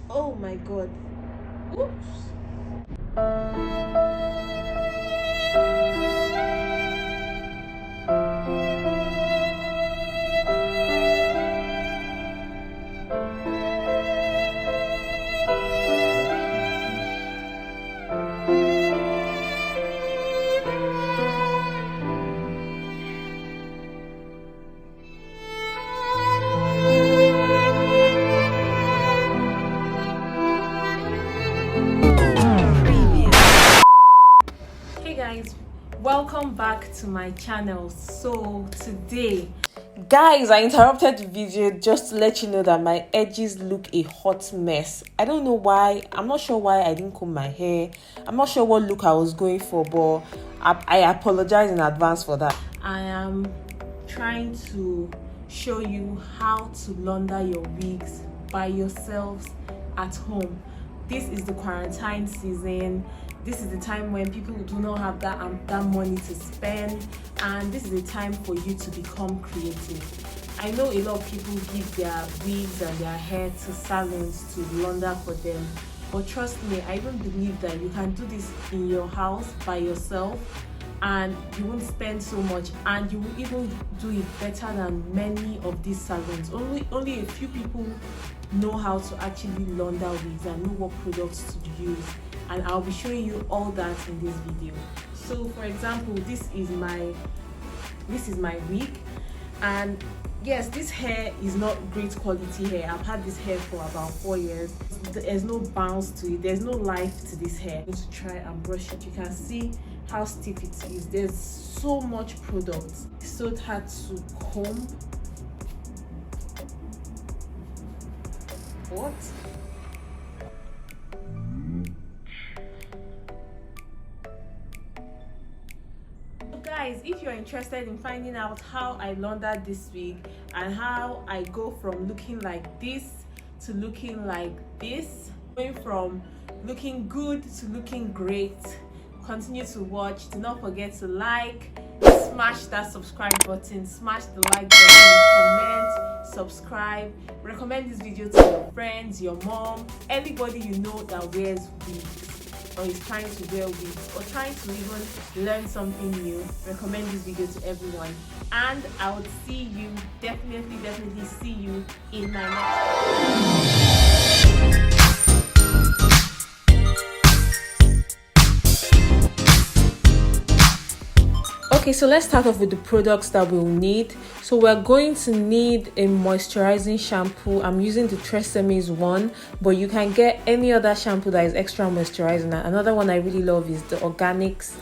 Oh my god. Oops. Hey guys, welcome back to my channel. So today, guys, I interrupted the video just to let you know that my edges look a hot mess. I don't know why. I'm not sure why I didn't comb my hair. I'm not sure what look I was going for, but I apologize in advance for that. I am trying to show you how to launder your wigs by yourselves at home. This is the quarantine season. This is the time when people do not have that money to spend, and this is the time for you to become creative. I know a lot of people give their wigs and their hair to salons to launder for them, but trust me, I even believe that you can do this in your house by yourself and you won't spend so much, and you will even do it better than many of these salons. Only a few people know how to actually launder wigs and know what products to use, and I'll be showing you all that in this video. So for example, this is my wig, and yes, this hair is not great quality hair. I've had this hair for about 4 years. There's no bounce to it, there's no life to this hair. I'm going to try and brush it. You can see how stiff it is. There's so much product. It's so hard to comb. What? Guys, if you're interested in finding out how I launder this wig and how I go from looking like this to looking like this, going from looking good to looking great, continue to watch. Do not forget to like, smash that subscribe button, smash the like button, comment, subscribe, recommend this video to your friends, your mom, anybody you know that wears wigs or is trying to wear wigs or trying to even learn something new. Recommend this video to everyone, and I would see you, definitely see you in my next video. Okay, so let's start off with the products that we'll need. So we're going to need a moisturizing shampoo. I'm using the Treseme's one, but you can get any other shampoo that is extra moisturizing. Another one I really love is the Organics.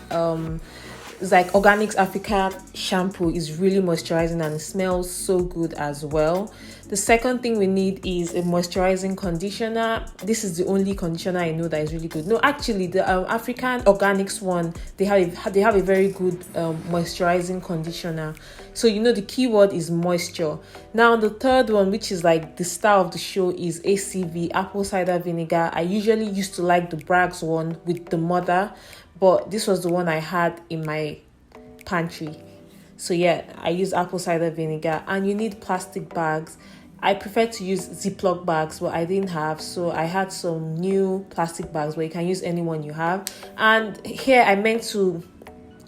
It's like Organics Africa shampoo is really moisturizing and it smells so good as well. The second thing we need is a moisturizing conditioner. This is the only conditioner I know that is really good. No, actually, the African Organics one, they have a very good moisturizing conditioner. So you know the keyword is moisture. Now the third one, which is like the star of the show, is ACV, apple cider vinegar. I usually used to like the Bragg's one with the mother, but this was the one I had in my pantry. So yeah, I use apple cider vinegar. And you need plastic bags. I prefer to use Ziploc bags, but I didn't have, so I had some new plastic bags, but you can use any one you have. And here I meant to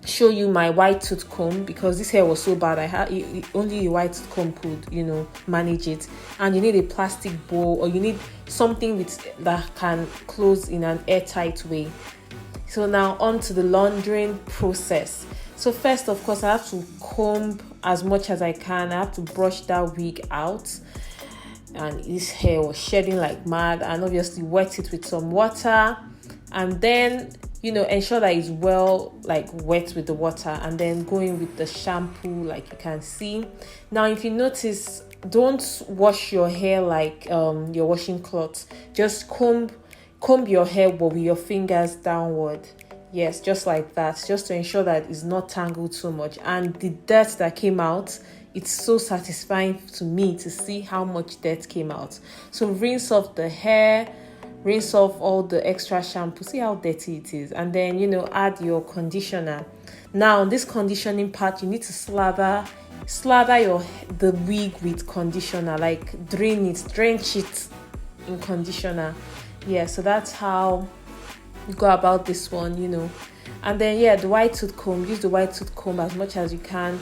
show you my white tooth comb, because this hair was so bad. I had only a white tooth comb could, manage it. And you need a plastic bowl, or you need something that can close in an airtight way. So now on to the laundering process. So first, of course, I have to comb as much as I can. I have to brush that wig out, and this hair was shedding like mad, and obviously wet it with some water, and then ensure that it's well wet with the water, and then go in with the shampoo like you can see. Now if you notice, don't wash your hair like you're washing clothes. Just comb your hair, but with your fingers downward. Yes, just like that, just to ensure that it's not tangled so much. And the dirt that came out, it's so satisfying to me to see how much dirt came out. So rinse off the hair, rinse off all the extra shampoo, see how dirty it is, and then add your conditioner. Now this conditioning part, you need to slather the wig with conditioner, like drench it in conditioner. Yeah, so that's how you go about this one, you know. And then yeah, the white tooth comb, use the white tooth comb as much as you can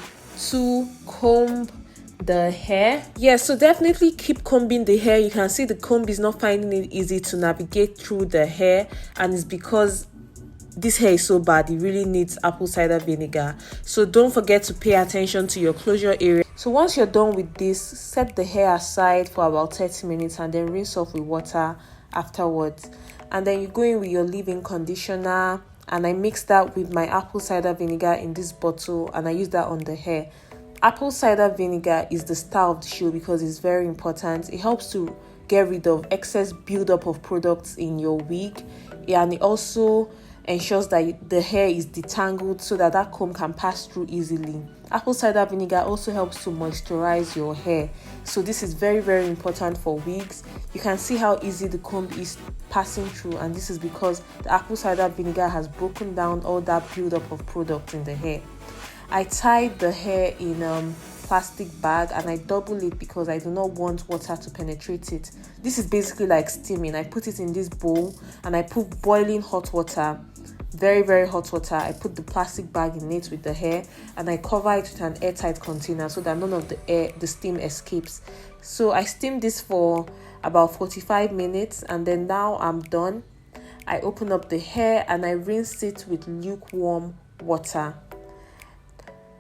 to comb the hair. Yeah, so definitely keep combing the hair. You can see the comb is not finding it easy to navigate through the hair, and it's because this hair is so bad, it really needs apple cider vinegar. So don't forget to pay attention to your closure area. So once you're done with this, set the hair aside for about 30 minutes and then rinse off with water afterwards. And then you go in with your leave-in conditioner, and I mix that with my apple cider vinegar in this bottle, and I use that on the hair. Apple cider vinegar is the star of the show because it's very important. It helps to get rid of excess buildup of products in your wig, and it also ensures that the hair is detangled so that comb can pass through easily. Apple cider vinegar also helps to moisturize your hair, so this is very, very important for wigs. You can see how easy the comb is passing through, and this is because the apple cider vinegar has broken down all that buildup of product in the hair. I tied the hair in plastic bag, and I double it because I do not want water to penetrate it. This is basically like steaming. I put it in this bowl and I put boiling hot water, very, very hot water. I put the plastic bag in it with the hair, and I cover it with an airtight container so that none of the steam escapes. So I steamed this for about 45 minutes, and then now I'm done. I open up the hair and I rinse it with lukewarm water.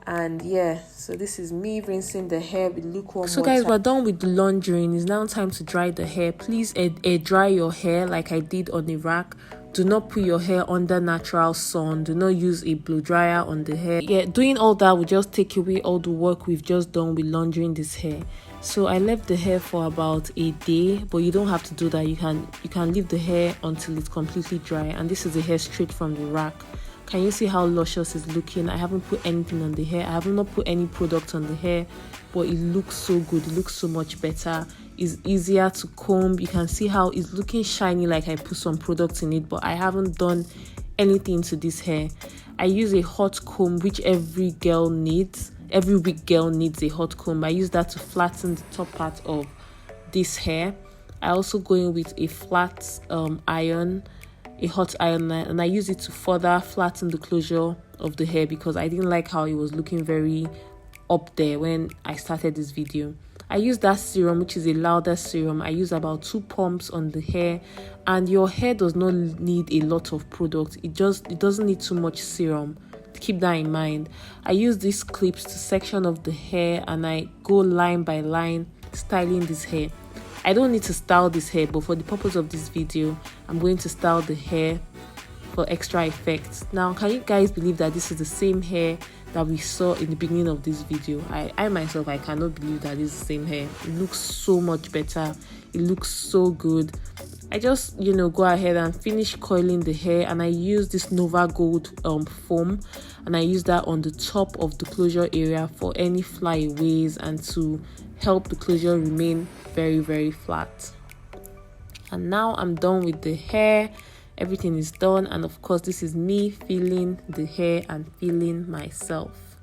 And yeah, so this is me rinsing the hair with lukewarm water. So guys, we're done with the laundering. It's now time to dry the hair. Please air dry your hair like I did on the rack. Do not put your hair under natural sun. Do not use a blow dryer on the hair. Yeah, doing all that will just take away all the work we've just done with laundering this hair. So I left the hair for about a day, but you don't have to do that. You can leave the hair until it's completely dry. And this is the hair straight from the rack. Can you see how luscious it's looking? I haven't put anything on the hair. I have not put any product on the hair, but it looks so good. It looks so much better. It's easier to comb. You can see how it's looking shiny, like I put some products in it, but I haven't done anything to this hair. I use a hot comb, which every girl needs. Every wig girl needs a hot comb. I use that to flatten the top part of this hair. I also go in with a flat iron, a hot iron, and I use it to further flatten the closure of the hair because I didn't like how it was looking very up there when I started this video. I use that serum, which is a louder serum. I use about 2 pumps on the hair, and your hair does not need a lot of product. It doesn't need too much serum. Keep that in mind. I use these clips to section of the hair, and I go line by line styling this hair. I don't need to style this hair, but for the purpose of this video, I'm going to style the hair for extra effects. Now, can you guys believe that this is the same hair that we saw in the beginning of this video? I myself, I cannot believe that this is the same hair. It looks so much better. It looks so good. I just, go ahead and finish coiling the hair, and I use this Nova Gold foam, and I use that on the top of the closure area for any flyaways and to help the closure remain very, very flat. And now I'm done with the hair. Everything is done, and of course this is me feeling the hair and feeling myself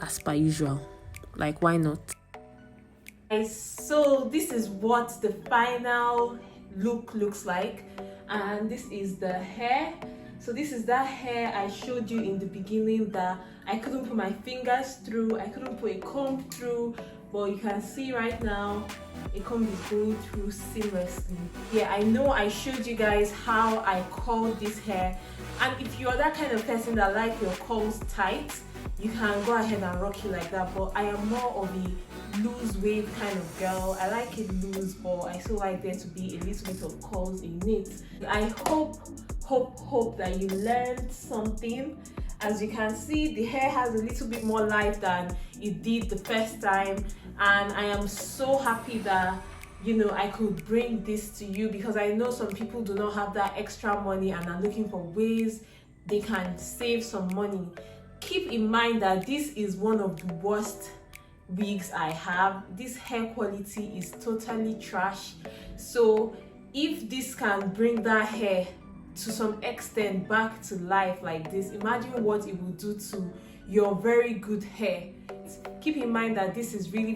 as per usual. Like, why not? So this is what the final look looks like, and this is the hair. So this is that hair I showed you in the beginning that I couldn't put my fingers through, I couldn't put a comb through, but you can see right now a comb is going through seamlessly. Yeah, I know I showed you guys how I curl this hair, and if you're that kind of person that like your curls tight, you can go ahead and rock it like that, but I am more of a loose wave kind of girl. I like it loose, but I still like there to be a little bit of curls in it. I hope that you learned something. As you can see, the hair has a little bit more life than it did the first time, and I am so happy that I could bring this to you, because I know some people do not have that extra money and are looking for ways they can save some money. Keep in mind that this is one of the worst wigs I have. This hair quality is totally trash. So if this can bring that hair to some extent back to life like this, imagine what it will do to your very good hair. keep in mind that this is really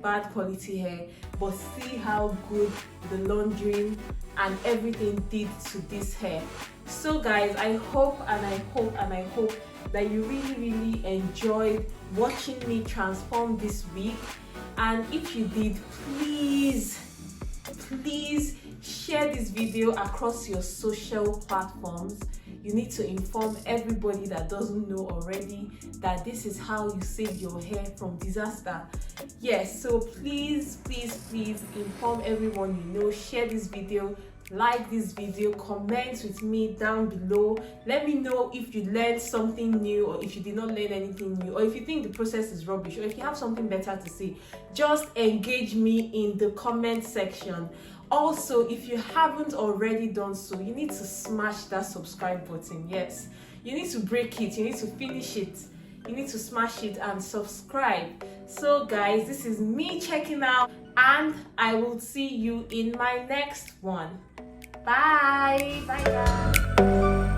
bad quality hair, but see how good the laundering and everything did to this hair. So guys, I hope that you really enjoyed watching me transform this wig. And if you did, please share this video across your social platforms. You need to inform everybody that doesn't know already that this is how you save your hair from disaster. Yes, so please inform everyone you know. Share this video, like this video, comment with me down below. Let me know if you learned something new, or if you did not learn anything new, or if you think the process is rubbish, or if you have something better to say. Just engage me in the comment section. Also, if you haven't already done so, you need to smash that subscribe button. Yes, you need to break it, you need to finish it, you need to smash it and subscribe. So guys, this is me checking out, and I will see you in my next one. Bye guys.